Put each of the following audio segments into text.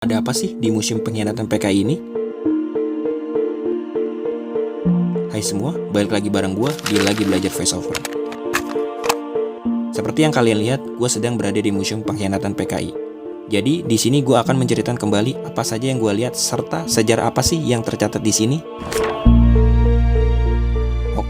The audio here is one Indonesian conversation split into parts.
Ada apa sih di Museum Pengkhianatan PKI ini? Hai semua, balik lagi bareng gue di Lagi Belajar Voiceover. Seperti yang kalian lihat, gue sedang berada di Museum Pengkhianatan PKI. Jadi, di sini gue akan menceritakan kembali apa saja yang gue lihat serta sejarah apa sih yang tercatat di sini.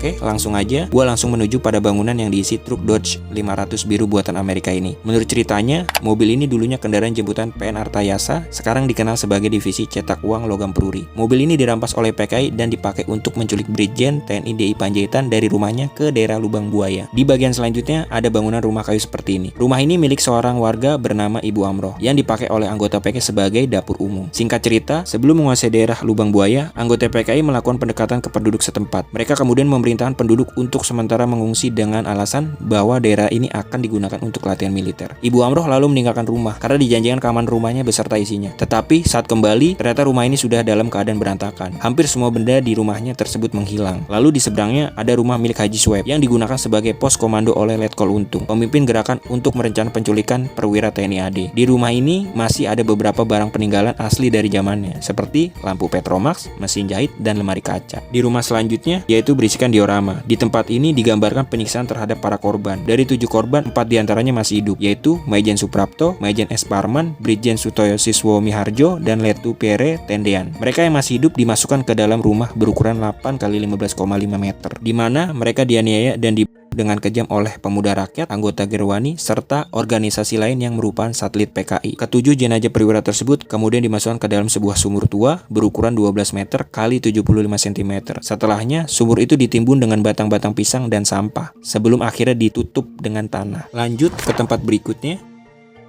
Oke, langsung aja. Gue langsung menuju pada bangunan yang diisi truk Dodge 500 biru buatan Amerika ini. Menurut ceritanya, mobil ini dulunya kendaraan jemputan PN Artayasa, sekarang dikenal sebagai divisi cetak uang logam peluri. Mobil ini dirampas oleh PKI dan dipakai untuk menculik Brigjen TNI DI Panjaitan dari rumahnya ke daerah Lubang Buaya. Di bagian selanjutnya ada bangunan rumah kayu seperti ini. Rumah ini milik seorang warga bernama Ibu Amroh yang dipakai oleh anggota PKI sebagai dapur umum. Singkat cerita, sebelum menguasai daerah Lubang Buaya, anggota PKI melakukan pendekatan ke penduduk setempat. Mereka kemudian memerintahkan penduduk untuk sementara mengungsi dengan alasan bahwa daerah ini akan digunakan untuk latihan militer. Ibu Amroh lalu meninggalkan rumah karena dijanjikan keamanan rumahnya beserta isinya. Tetapi saat kembali, ternyata rumah ini sudah dalam keadaan berantakan. Hampir semua benda di rumahnya tersebut menghilang. Lalu di seberangnya ada rumah milik Haji Sueb yang digunakan sebagai pos komando oleh Letkol Untung, pemimpin gerakan untuk merencanakan penculikan perwira TNI AD. Di rumah ini masih ada beberapa barang peninggalan asli dari zamannya, seperti lampu Petromax, mesin jahit, dan lemari kaca. Di rumah selanjutnya yaitu berisikan diorama. Di tempat ini digambarkan penyiksaan terhadap para korban. Dari 7 korban, 4 diantaranya masih hidup, yaitu Maijen Suprapto, Maijen S. Parman, Brigjen Sutoyo Siswo Miharjo, dan Letu Pierre Tendean. Mereka yang masih hidup dimasukkan ke dalam rumah berukuran 8 x 15,5 meter, di mana mereka dianiaya dan dengan kejam oleh pemuda rakyat, anggota Gerwani, serta organisasi lain yang merupakan satelit PKI. Ketujuh jenazah perwira tersebut kemudian dimasukkan ke dalam sebuah sumur tua berukuran 12 meter x 75 cm. Setelahnya, sumur itu ditimbun dengan batang-batang pisang dan sampah, sebelum akhirnya ditutup dengan tanah. Lanjut ke tempat berikutnya.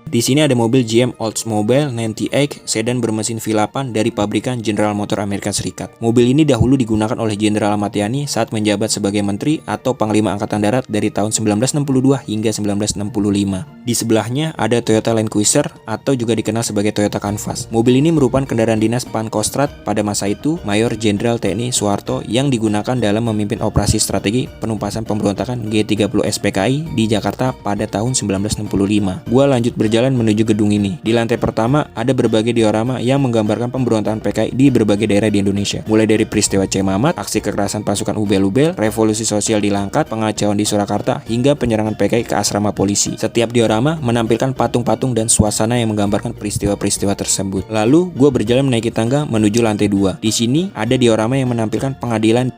Di sini ada mobil GM Oldsmobile 98 sedan bermesin V8 dari pabrikan General Motor Amerika Serikat. Mobil ini dahulu digunakan oleh Jenderal Ahmad Yani saat menjabat sebagai menteri atau panglima angkatan darat dari tahun 1962 hingga 1965. Di sebelahnya ada Toyota Land Cruiser atau juga dikenal sebagai Toyota Canvas. Mobil ini merupakan kendaraan dinas Pangkostrat pada masa itu Mayor Jenderal TNI Soeharto yang digunakan dalam memimpin operasi strategi penumpasan pemberontakan G30 SPKI di Jakarta pada tahun 1965. Gua lanjut berjalan menuju gedung ini. Di lantai pertama ada berbagai diorama yang menggambarkan pemberontakan PKI di berbagai daerah di Indonesia. Mulai dari peristiwa C. Mamat, aksi kekerasan pasukan Ubel-Ubel, revolusi sosial di Langkat, pengacauan di Surakarta, hingga penyerangan PKI ke asrama polisi. Setiap diorama menampilkan patung-patung dan suasana yang menggambarkan peristiwa-peristiwa tersebut. Lalu, gue berjalan menaiki tangga menuju lantai 2. Di sini ada diorama yang menampilkan pengadilan,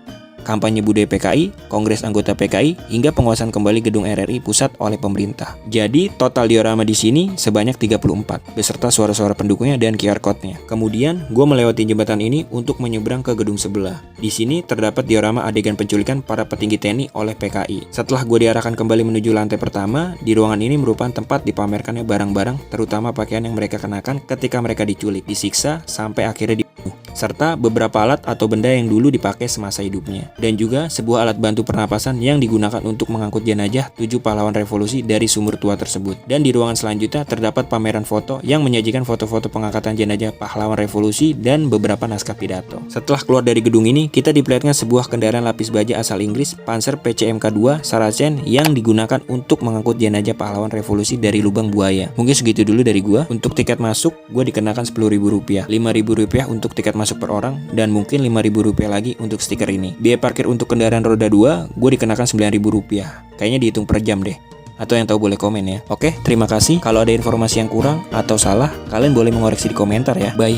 kampanye budaya PKI, kongres anggota PKI, hingga penguasaan kembali gedung RRI Pusat oleh pemerintah. Jadi, total diorama di sini sebanyak 34, beserta suara-suara pendukungnya dan QR code-nya. Kemudian, gue melewati jembatan ini untuk menyeberang ke gedung sebelah. Di sini terdapat diorama adegan penculikan para petinggi TNI oleh PKI. Setelah gue diarahkan kembali menuju lantai pertama, di ruangan ini merupakan tempat dipamerkannya barang-barang, terutama pakaian yang mereka kenakan ketika mereka diculik, disiksa, sampai akhirnya dibunuh, serta beberapa alat atau benda yang dulu dipakai semasa hidupnya. Dan juga sebuah alat bantu pernapasan yang digunakan untuk mengangkut jenazah 7 pahlawan revolusi dari sumur tua tersebut. Dan di ruangan selanjutnya terdapat pameran foto yang menyajikan foto-foto pengangkatan jenazah pahlawan revolusi dan beberapa naskah pidato. Setelah keluar dari gedung ini, kita diperlihatkan sebuah kendaraan lapis baja asal Inggris, Panzer PCMK2 Saracen yang digunakan untuk mengangkut jenazah pahlawan revolusi dari Lubang Buaya. Mungkin segitu dulu dari gua. Untuk tiket masuk, gua dikenakan Rp10.000, Rp5.000 untuk tiket masuk per orang, dan mungkin Rp5.000 lagi untuk stiker ini. Biaya parkir untuk kendaraan roda 2, gue dikenakan Rp9.000. Kayaknya dihitung per jam deh. Atau yang tahu boleh komen ya. Oke, terima kasih. Kalau ada informasi yang kurang atau salah, kalian boleh mengoreksi di komentar ya. Bye.